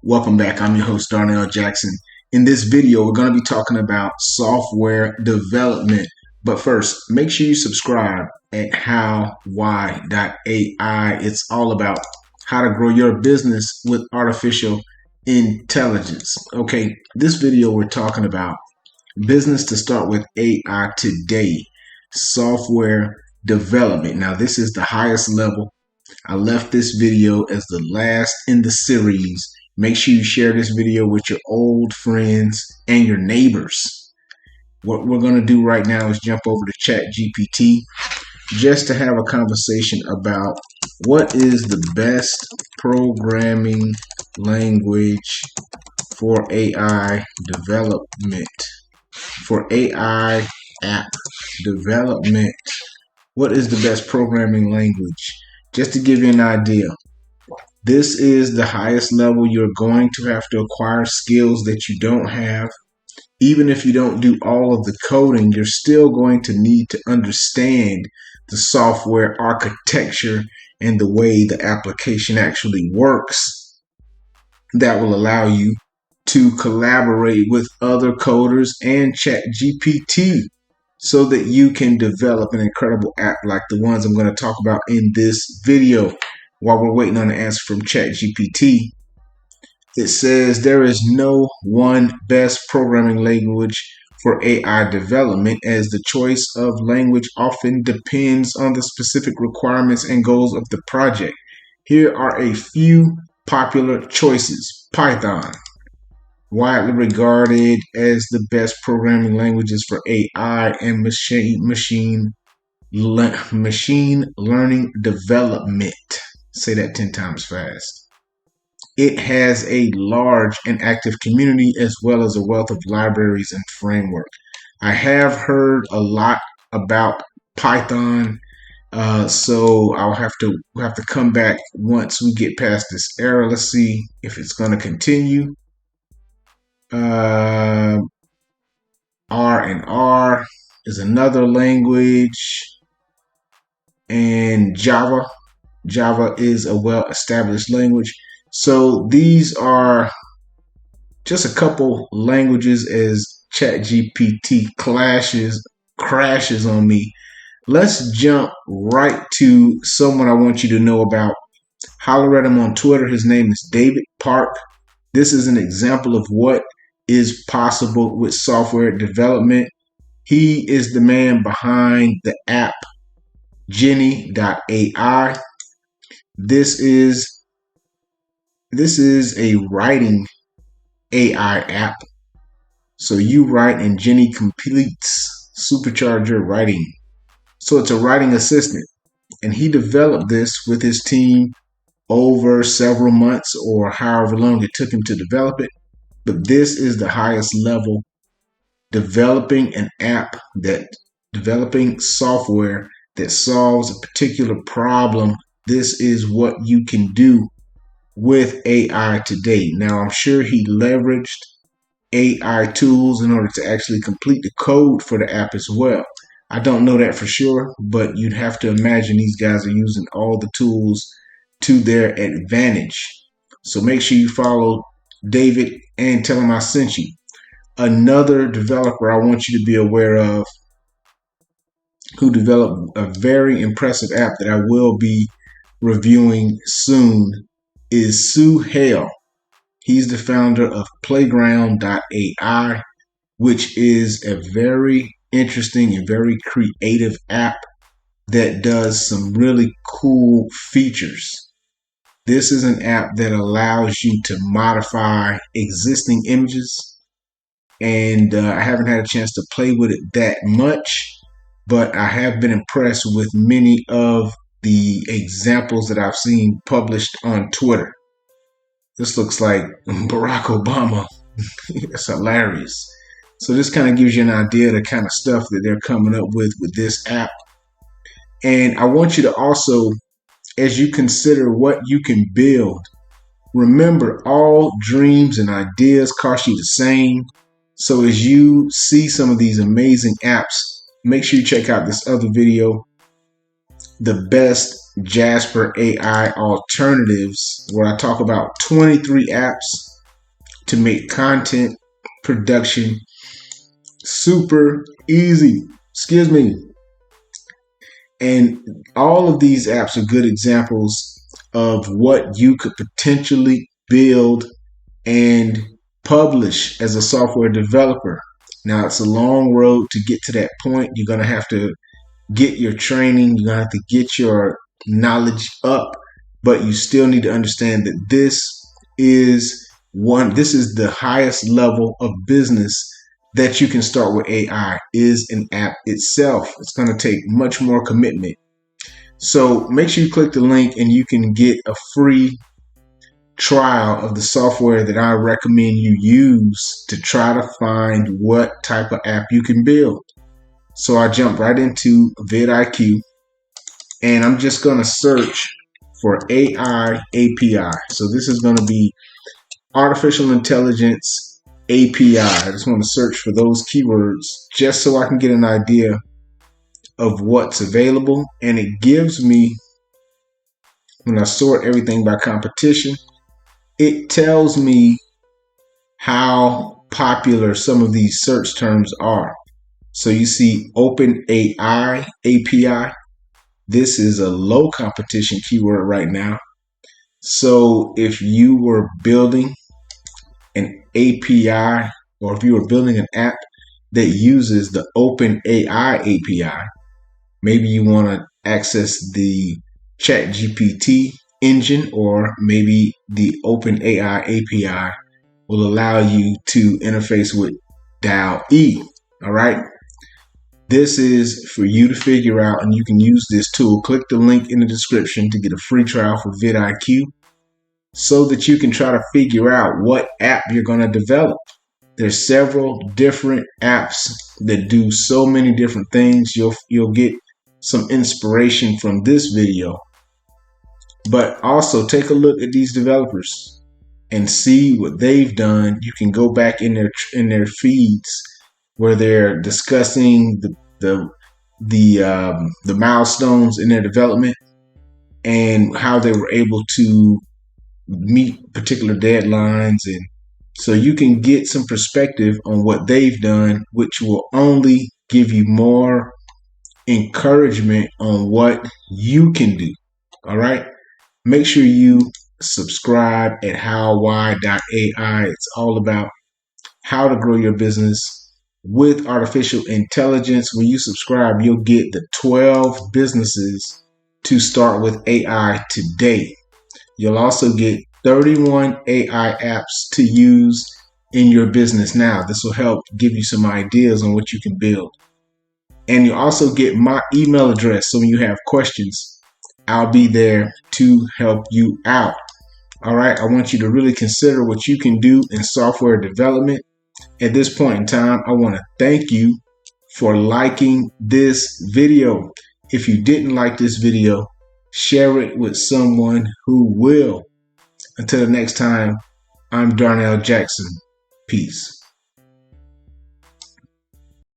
Welcome back. I'm your host, Darnell Jackson. In this video, we're going to be talking about software development. But first, make sure you subscribe at howwhy.ai. It's all about how to grow your business with artificial intelligence. Okay, this video, we're talking about business to start with AI today, software development. Now, this is the highest level. I left this video as the last in the series. Make sure you share this video with your old friends and your neighbors. What we're going to do right now is jump over to ChatGPT just to have a conversation about what is the best programming language for AI development, for AI app development. What is the best programming language? Just to give you an idea, this is the highest level. You're going to have to acquire skills that you don't have. Even if you don't do all of the coding, you're still going to need to understand the software architecture and the way the application actually works. That will allow you to collaborate with other coders and ChatGPT so that you can develop an incredible app like the ones I'm going to talk about in this video. While we're waiting on the answer from ChatGPT, it says there is no one best programming language for AI development, as the choice of language often depends on the specific requirements and goals of the project. Here are a few popular choices. Python, widely regarded as the best programming languages for AI and machine learning development. Say that 10 times fast. It has a large and active community as well as a wealth of libraries and framework. I have heard a lot about Python, so I'll have to come back once we get past this error. Let's see if it's going to continue. R and R is another language, and Java. Java is a well-established language. So these are just a couple languages as ChatGPT crashes on me. Let's jump right to someone I want you to know about. Holler at him on Twitter. His name is David Park. This is an example of what is possible with software development. He is the man behind the app Jenny.ai. This is a writing AI app. So you write and Jenny completes, supercharge your writing. So it's a writing assistant. And he developed this with his team over several months or however long it took him to develop it. But this is the highest level, developing software that solves a particular problem. This is what you can do with AI today. Now, I'm sure he leveraged AI tools in order to actually complete the code for the app as well. I don't know that for sure, but you'd have to imagine these guys are using all the tools to their advantage. So make sure you follow David and tell him I sent you. Another developer I want you to be aware of who developed a very impressive app that I will be reviewing soon is Suhail. He's the founder of Playground.ai, which is a very interesting and very creative app that does some really cool features. This is an app that allows you to modify existing images, and I haven't had a chance to play with it that much, but I have been impressed with many of the examples that I've seen published on Twitter. This looks like Barack Obama. It's hilarious. So this kind of gives you an idea of the kind of stuff that they're coming up with this app. And I want you to also, as you consider what you can build, remember all dreams and ideas cost you the same. So as you see some of these amazing apps, make sure you check out this other video, the best Jasper AI alternatives, where I talk about 23 apps to make content production super easy. Excuse me. And all of these apps are good examples of what you could potentially build and publish as a software developer. Now, it's a long road to get to that point. You're going to have to get your training, you're going to have to get your knowledge up, but you still need to understand that this is the highest level of business that you can start with AI is an app itself. It's going to take much more commitment. So make sure you click the link and you can get a free trial of the software that I recommend you use to try to find what type of app you can build. So I jump right into vidIQ and I'm just going to search for AI API. So this is going to be artificial intelligence API. I just want to search for those keywords just so I can get an idea of what's available. And it gives me, when I sort everything by competition, it tells me how popular some of these search terms are. So you see OpenAI API. This is a low competition keyword right now. So if you were building an API or if you were building an app that uses the OpenAI API, maybe you want to access the ChatGPT engine, or maybe the OpenAI API will allow you to interface with DALL-E. All right. This is for you to figure out, and you can use this tool. Click the link in the description to get a free trial for vidIQ so that you can try to figure out what app you're going to develop. There's several different apps that do so many different things. You'll get some inspiration from this video, but also take a look at these developers and see what they've done. You can go back in their feeds where they're discussing the milestones in their development and how they were able to meet particular deadlines, and so you can get some perspective on what they've done, which will only give you more encouragement on what you can do. All right. Make sure you subscribe at howwhy.ai. It's all about how to grow your business with artificial intelligence. When you subscribe, you'll get the 12 businesses to start with AI today. You'll also get 31 AI apps to use in your business now. This will help give you some ideas on what you can build. And you'll also get my email address. So when you have questions, I'll be there to help you out. All right. I want you to really consider what you can do in software development. At this point in time, I want to thank you for liking this video. If you didn't like this video, share it with someone who will. Until the next time, I'm Darnell Jackson. Peace.